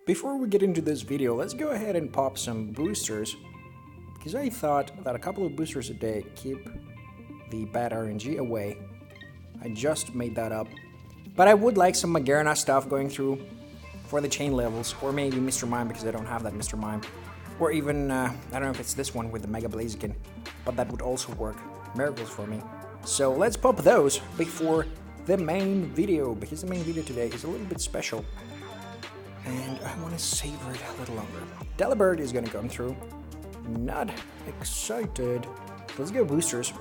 Before we get into this video, let's go ahead and pop some boosters, because I thought that a couple of boosters a day keep the bad RNG away. I just made that up. But I would like some Magerna stuff going through for the chain levels, or maybe Mr. Mime, because I don't have that Mr. Mime. Or even, I don't know if it's this one with the Mega Blaziken, but that would also work miracles for me. So let's pop those before the main video, because the main video today is a little bit special. And I want to savor it a little longer. Delibird is going to come through. Not excited. Let's go boosters.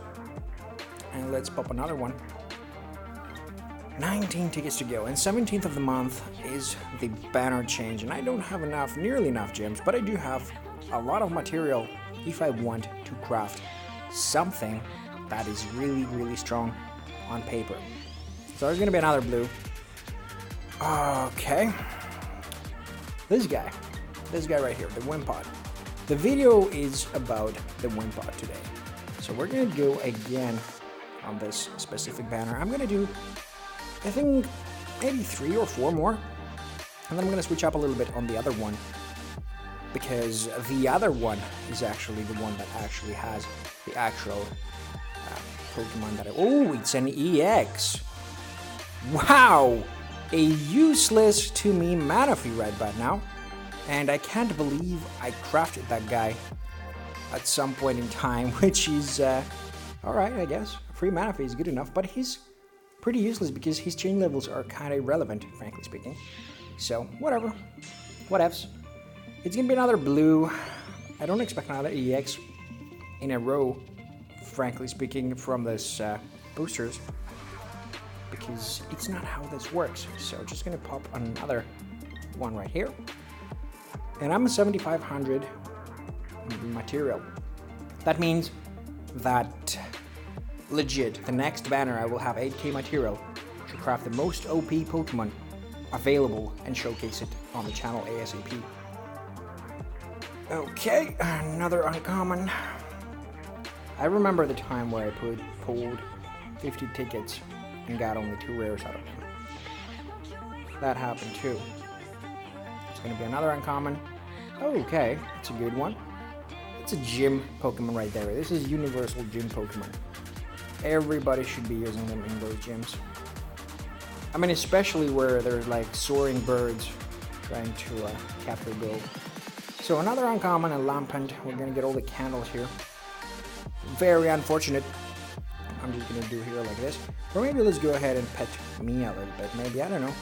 And let's pop another one. 19 tickets to go. And 17th of the month is the banner change. And I don't have nearly enough gems, but I do have a lot of material if I want to craft something that is really, really strong on paper. So there's going to be another blue. Okay. This guy right here, the Wimpod. The video is about the Wimpod today. So we're gonna go again on this specific banner. I'm gonna do, I think, maybe 3 or 4 more. And then I'm gonna switch up a little bit on the other one, because the other one is actually the one that actually has the actual Pokemon that oh, it's an EX. Wow! A useless to me Manaphy right about now, and I can't believe I crafted that guy at some point in time, which is alright, I guess. Free Manaphy is good enough, but he's pretty useless because his chain levels are kind of irrelevant, frankly speaking. So, whatever. Whatevs. It's gonna be another blue. I don't expect another EX in a row, frankly speaking, from this boosters, because it's not how this works. So just gonna pop another one right here, and I'm a 7,500 material. That means that legit the next banner I will have 8k material to craft the most OP Pokemon available and showcase it on the channel ASAP. Okay, another uncommon. I remember the time where I pulled 50 tickets and got only 2 rares out of them. That happened too. It's gonna be another uncommon. Okay, it's a good one. It's a gym Pokemon right there. This is universal gym Pokemon. Everybody should be using them in those gyms. I mean, especially where there's like soaring birds trying to capture gold. So another uncommon, a Lampent. We're gonna get all the candles here. Very unfortunate. I'm just gonna do here like this. Or maybe let's go ahead and pet me a little bit. Maybe, I don't know.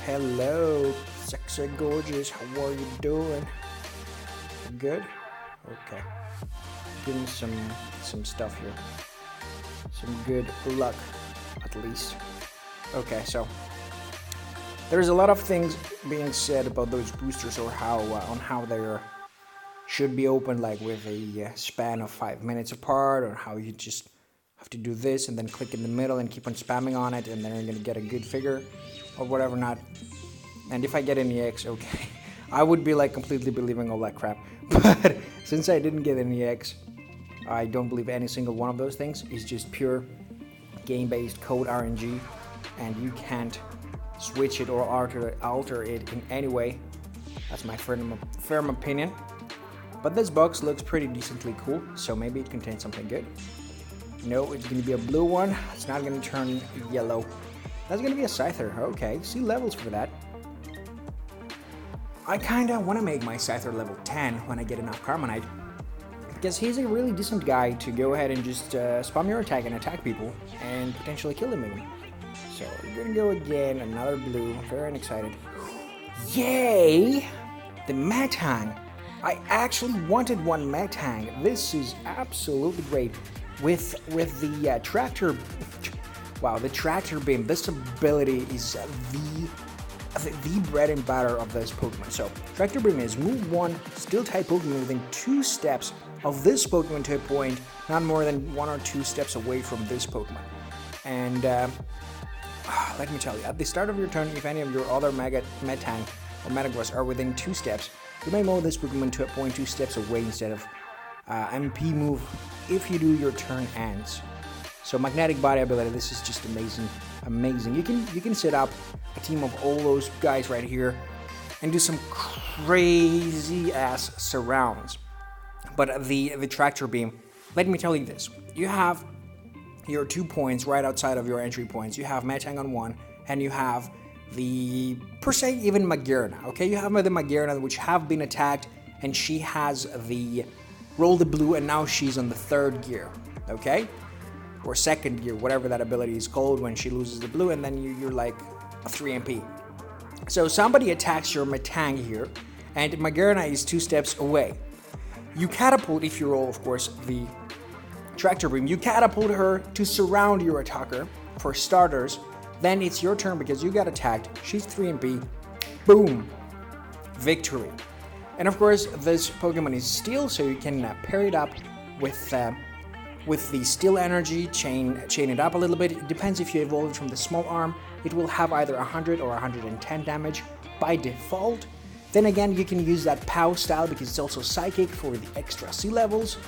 Hello, sexy gorgeous. How are you doing? Good? Okay. Give me some stuff here. Some good luck, at least. Okay, so there's a lot of things being said about those boosters, or how on how they should be opened, like with a span of 5 minutes apart, or how you just have to do this and then click in the middle and keep on spamming on it, and then you're gonna get a good figure or whatever not. And if I get an EX, okay, I would be like completely believing all that crap. But since I didn't get an EX, I don't believe any single one of those things. Is just pure game-based code RNG, and you can't switch it or alter it in any way. That's my firm opinion. But this box looks pretty decently cool, so maybe it contains something good. No, it's going to be a blue one. It's not going to turn yellow. That's going to be a Scyther. Okay, see levels for that. I kind of want to make my Scyther level 10 when I get enough Carmonite, because he's a really decent guy to go ahead and just spam your attack and attack people and potentially kill them even. So we're going to go again, another blue. Very excited. Yay! The Metang. I actually wanted one Metang. This is absolutely great. With the tractor, wow, the tractor beam. This ability is the bread and butter of this Pokemon. So tractor beam is move one steel type Pokemon within 2 steps of this Pokemon to a point not more than 1 or 2 steps away from this Pokemon. And let me tell you, at the start of your turn, if any of your other Metang or Metagross are within 2 steps, you may move this Pokemon to a point 2 steps away instead of MP move if you do your turn ends. So magnetic body ability, this is just amazing. You can set up a team of all those guys right here and do some crazy ass surrounds. But the tractor beam, let me tell you this. You have your 2 points right outside of your entry points. You have Metang on one, and you have the, per se, even Magearna, okay? You have the Magearna, which have been attacked, and she has the roll the blue, and now she's on the 3rd gear, okay? Or 2nd gear, whatever that ability is called when she loses the blue, and then you're like a 3 MP. So somebody attacks your Metang here, and Magearna is 2 steps away. You catapult, if you roll, of course, the tractor beam, you catapult her to surround your attacker, for starters. Then it's your turn because you got attacked. She's 3 MP. Boom. Victory. And of course, this Pokemon is steel, so you can pair it up with the steel energy, chain it up a little bit. It depends if you evolve it from the small arm. It will have either 100 or 110 damage by default. Then again, you can use that POW style because it's also psychic for the extra C levels.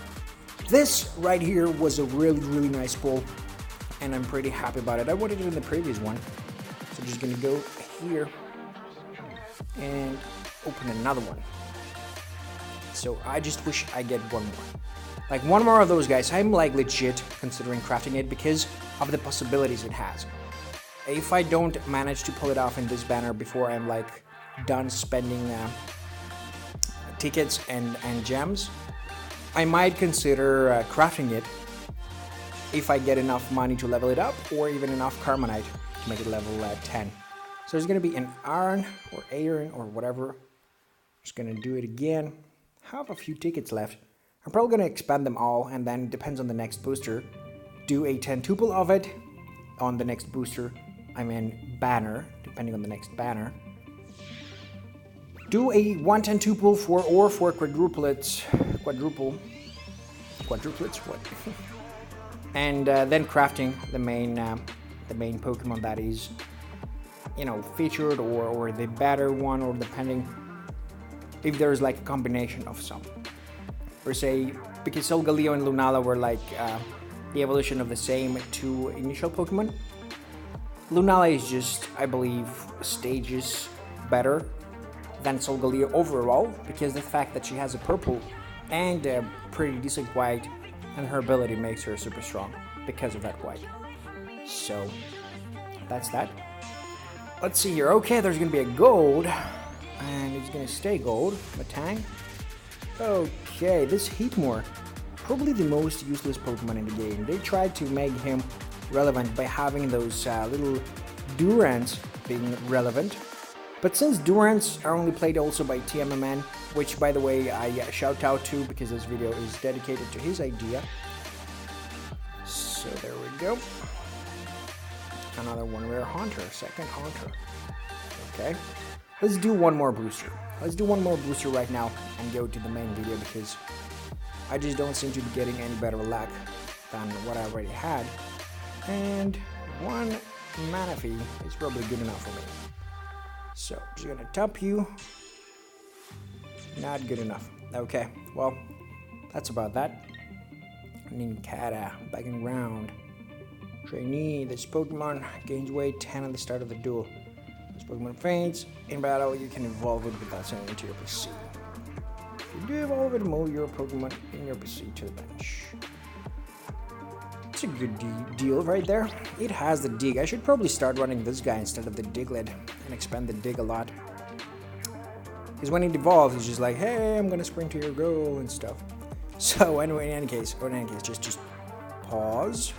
This right here was a really nice pull, and I'm pretty happy about it. I wanted it in the previous one, so I'm just gonna go here and open another one. So I just wish I get one more. Like one more of those guys. I'm like legit considering crafting it because of the possibilities it has. If I don't manage to pull it off in this banner before I'm like done spending tickets and gems, I might consider crafting it if I get enough money to level it up, or even enough Carmonite to make it level 10. So there's going to be an Iron or Iron or whatever. Just going to do it again. Have a few tickets left. I'm probably going to expand them all, and then it depends on the next booster. Do a 10 tuple of it on the next booster. I mean banner, depending on the next banner. Do a 110 tuple for quadruplets, what? And then crafting the main Pokemon that is, you know, featured, or the better one, or depending if there's like a combination of some. Per se, because Solgaleo and Lunala were like the evolution of the same 2 initial Pokemon. Lunala is just, I believe, stages better than Solgaleo overall, because the fact that she has a purple and a pretty decent white, and her ability makes her super strong because of that white. So that's that. Let's see here. Okay, there's gonna be a gold, and it's gonna stay gold. Metang. Okay, this Heatmore, probably the most useless Pokemon in the game. They tried to make him relevant by having those little Durants being relevant. But since Durants are only played also by TMMN, which by the way I shout out to because this video is dedicated to his idea. So there we go. Another one rare Haunter, 2nd Haunter. Okay, let's do one more booster. Let's do one more booster right now and go to the main video because I just don't seem to be getting any better luck than what I already had. And 1 Manaphy is probably good enough for me. So, just gonna top you. Not good enough. Okay, well, that's about that. Nincada, back in round. Trainee, this Pokemon gains weight 10 at the start of the duel. This Pokemon faints. In battle, you can evolve it without sending it to your PC. If you do evolve it, move your Pokemon in your PC to the bench. It's a good deal right there. It has the dig. I should probably start running this guy instead of the Diglett and expand the dig a lot. Because when it evolves, it's just like, hey, I'm gonna sprint to your goal and stuff. So anyway, in any case, just pause.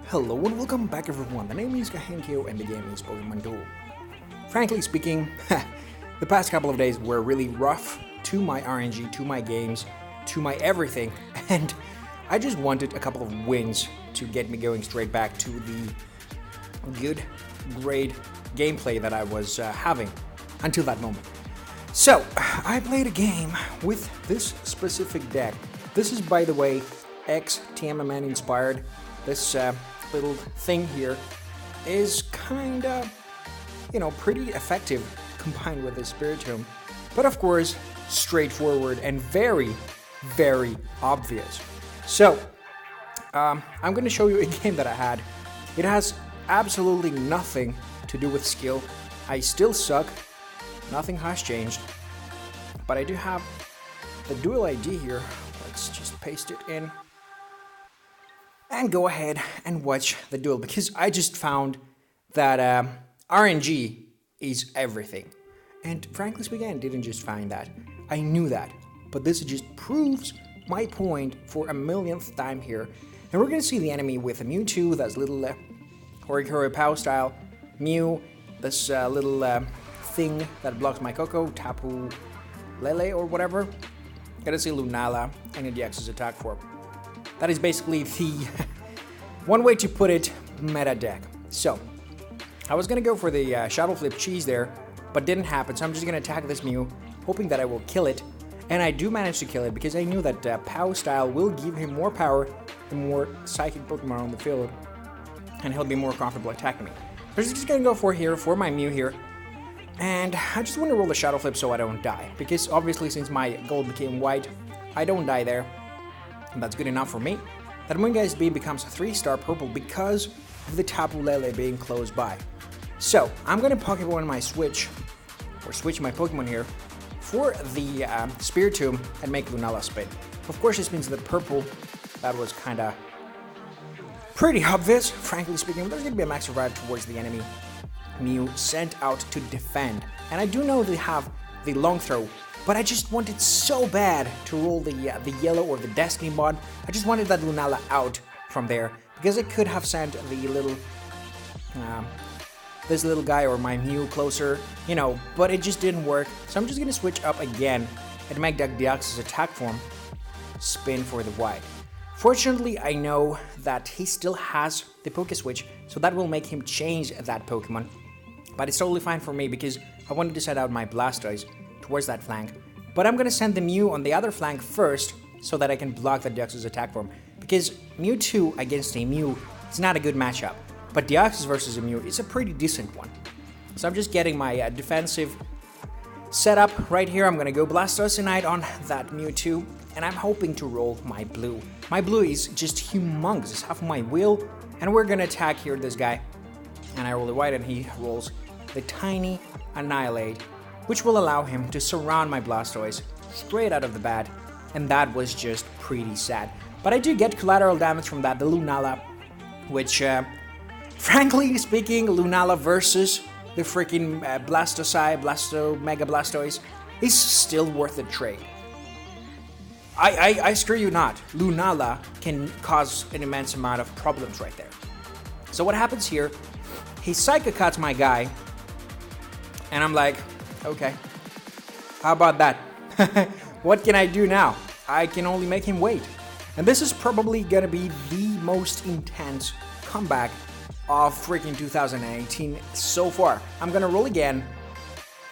Hello and welcome back everyone. The name is Kahenkio and the game is Pokemon Duel. Frankly speaking, the past couple of days were really rough to my RNG, to my games, to my everything, and I just wanted a couple of wins to get me going straight back to the good, great gameplay that I was having until that moment. So, I played a game with this specific deck. This is, by the way, X-TMMN inspired. This little thing here is kinda, you know, pretty effective combined with the Spiritomb, but of course, straightforward and very, very obvious. So, I'm going to show you a game that I had. It has absolutely nothing to to do with skill. I still suck. Nothing has changed. But I do have the Duel ID here. Let's just paste it in. And go ahead and watch the duel. Because I just found that RNG is everything. And frankly speaking, I didn't just find that. I knew that. But this just proves my point for a millionth time here. And we're going to see the enemy with a Mewtwo, that's little Horikoru Pow style. Mew, this little thing that blocks my Coco, Tapu Lele or whatever. Gonna see Lunala and Indiax's attack form. That is basically the one way to put it, meta deck. So, I was gonna go for the Shadow Flip Cheese there, but didn't happen, so I'm just gonna attack this Mew, hoping that I will kill it. And I do manage to kill it because I knew that Pow style will give him more power the more psychic Pokemon on the field, and he'll be more comfortable attacking me. So I'm just gonna go for my Mew here, and I just want to roll the Shadow Flip so I don't die, because obviously since my gold became white, I don't die there, and that's good enough for me. That Moongeist Beam becomes a 3-star purple because of the Tapu Lele being close by. So I'm gonna Pokemon my switch my Pokemon here for the Spiritomb and make Lunala spin. Of course, it spins the purple. That was kinda pretty obvious, frankly speaking. There's gonna be a max revive towards the enemy Mew sent out to defend. And I do know they have the long throw, but I just wanted so bad to roll the yellow or the Destiny mod. I just wanted that Lunala out from there, because it could have sent the little this little guy or my Mew closer, you know, but it just didn't work. So I'm just gonna switch up again and make Deoxys attack form spin for the white. Fortunately, I know that he still has the Poké Switch, so that will make him change that Pokemon. But it's totally fine for me because I wanted to set out my Blastoise towards that flank. But I'm gonna send the Mew on the other flank first so that I can block the Deoxys attack form. Because Mewtwo against a Mew is not a good matchup. But Deoxys versus a Mew is a pretty decent one. So I'm just getting my defensive setup right here. I'm gonna go Blastoise on that Mewtwo, and I'm hoping to roll my blue. My blue is just humongous, it's half of my wheel, and we're gonna attack here this guy. And I roll the white and he rolls the tiny Annihilate, which will allow him to surround my Blastoise straight out of the bat, and that was just pretty sad. But I do get collateral damage from that, the Lunala, which frankly speaking, Lunala versus the freaking Mega Blastoise is still worth the trade. I screw you not. Lunala can cause an immense amount of problems right there. So what happens here, he Psycho Cuts my guy, and I'm like, okay, how about that? What can I do now? I can only make him wait. And this is probably gonna be the most intense comeback of freaking 2018 so far. I'm gonna roll again,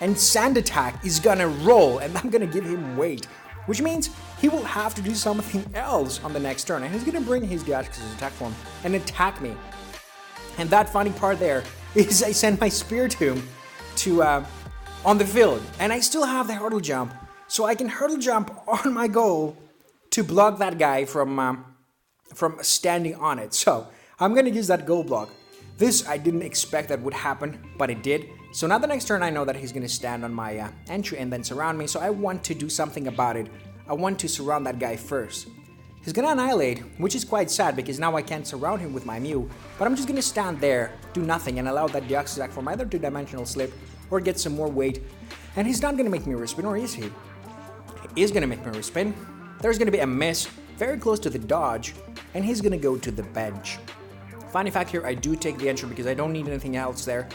and Sand Attack is gonna roll, and I'm gonna give him weight, which means he will have to do something else on the next turn, and he's gonna bring his Deoxys attack form and attack me. And that funny part there is I send my Spiritomb to on the field, and I still have the hurdle jump, so I can hurdle jump on my goal to block that guy from standing on it. So I'm gonna use that goal block. This I didn't expect that would happen, but it did. So now the next turn I know that he's gonna stand on my entry and then surround me, so I want to do something about it. I want to surround that guy first. He's gonna Annihilate, which is quite sad because now I can't surround him with my Mew, but I'm just gonna stand there, do nothing, and allow that Deoxys attack form either to Dimensional Slip or get some more weight. And he's not gonna make me respin, or is he? He is gonna make me respin. There's gonna be a miss, very close to the dodge, and he's gonna go to the bench. Funny fact here, I do take the entry because I don't need anything else there.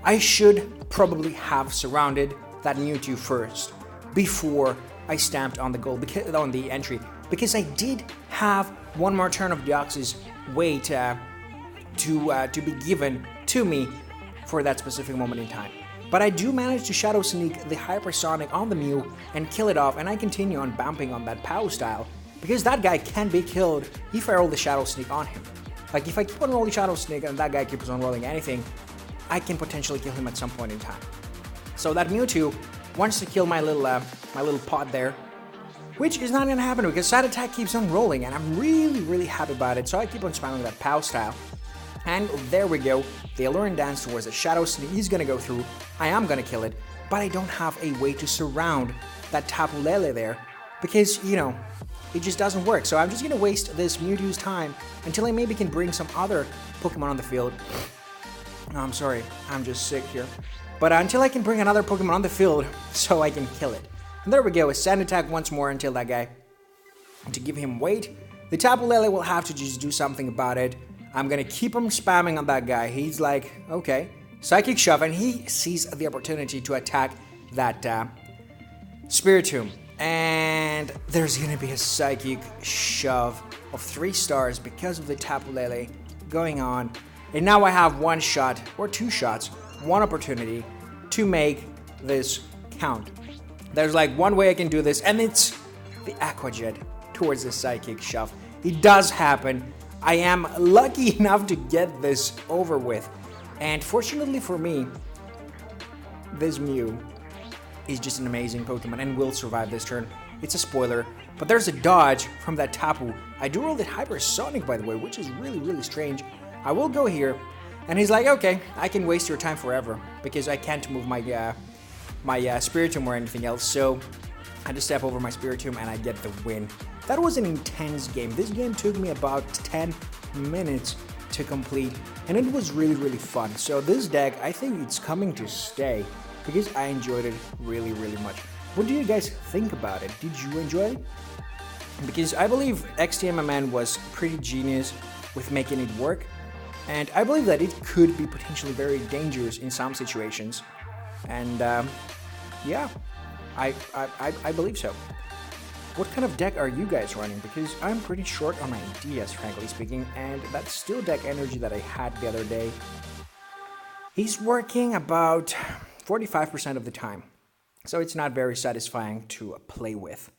I should probably have surrounded that Mewtwo first before I stamped on the goal, on the entry, because I did have one more turn of Deoxys weight to be given to me for that specific moment in time. But I do manage to Shadow Sneak the Hypersonic on the Mew and kill it off, and I continue on bumping on that POW style, because that guy can be killed if I roll the Shadow Sneak on him. Like, if I keep on rolling Shadow Sneak and that guy keeps on rolling anything, I can potentially kill him at some point in time. So that Mewtwo wants to kill my little pod there, which is not gonna happen because Side Attack keeps on rolling, and I'm really happy about it, so I keep on spamming that POW style. And there we go. The Alluring Dance towards the Shadow Sneak is gonna go through. I am gonna kill it, but I don't have a way to surround that Tapu Lele there because, you know, it just doesn't work. So I'm just gonna waste this Mewtwo's time until I maybe can bring some other Pokemon on the field. I'm sorry, I'm just sick here. But until I can bring another Pokemon on the field so I can kill it. And there we go, a Sand Attack once more until that guy. To give him weight, the Tapu Lele will have to just do something about it. I'm gonna keep him spamming on that guy. He's like, okay. Psychic Shove, and he sees the opportunity to attack that Spiritomb. And there's gonna be a Psychic Shove of 3 stars because of the Tapu Lele going on. And now I have 1 shot, or 2 shots, 1 opportunity to make this count. There's like 1 way I can do this, and it's the Aqua Jet towards the Psychic Shove. It does happen. I am lucky enough to get this over with. And fortunately for me, this Mew is just an amazing Pokemon and will survive this turn. It's a spoiler, but there's a dodge from that Tapu. I do roll it Hypersonic, by the way, which is really, really strange. I will go here, and he's like, okay, I can waste your time forever because I can't move my Spiritomb or anything else. So I just step over my Spiritomb and I get the win. That was an intense game. This game took me about 10 minutes to complete, and it was really, really fun. So this deck, I think it's coming to stay because I enjoyed it really, really much. What do you guys think about it? Did you enjoy it? Because I believe X-TMMN was pretty genius with making it work, and I believe that it could be potentially very dangerous in some situations. And yeah, I believe so. What kind of deck are you guys running? Because I'm pretty short on ideas, frankly speaking, and that Steel Deck energy that I had the other day is working about 45% of the time. So it's not very satisfying to play with.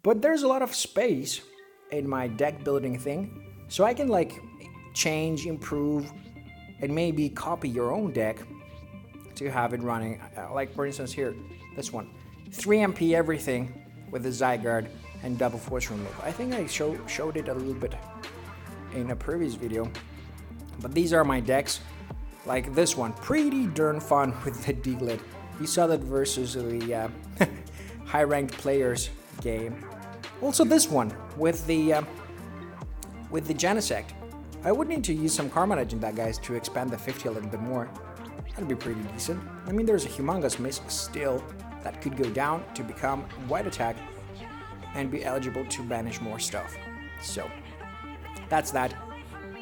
But there's a lot of space in my deck building thing, so I can like change, improve, and maybe copy your own deck to have it running. Like for instance here, this one. 3 MP everything with the Zygarde and double force remove. I think I showed it a little bit in a previous video, but these are my decks. Like this one, pretty darn fun with the Diglett. You saw that versus the high-ranked players game. Also this one with the Genesect. I would need to use some Carmonage in that, guys, to expand the 50 a little bit more. That'd be pretty decent. I mean, there's a humongous miss still that could go down to become White Attack and be eligible to banish more stuff. So, that's that.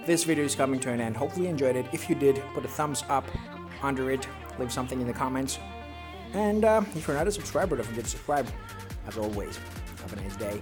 This video is coming to an end. Hopefully you enjoyed it. If you did, put a thumbs up under it. Leave something in the comments. And if you're not a subscriber, don't forget to subscribe. As always, have a nice day.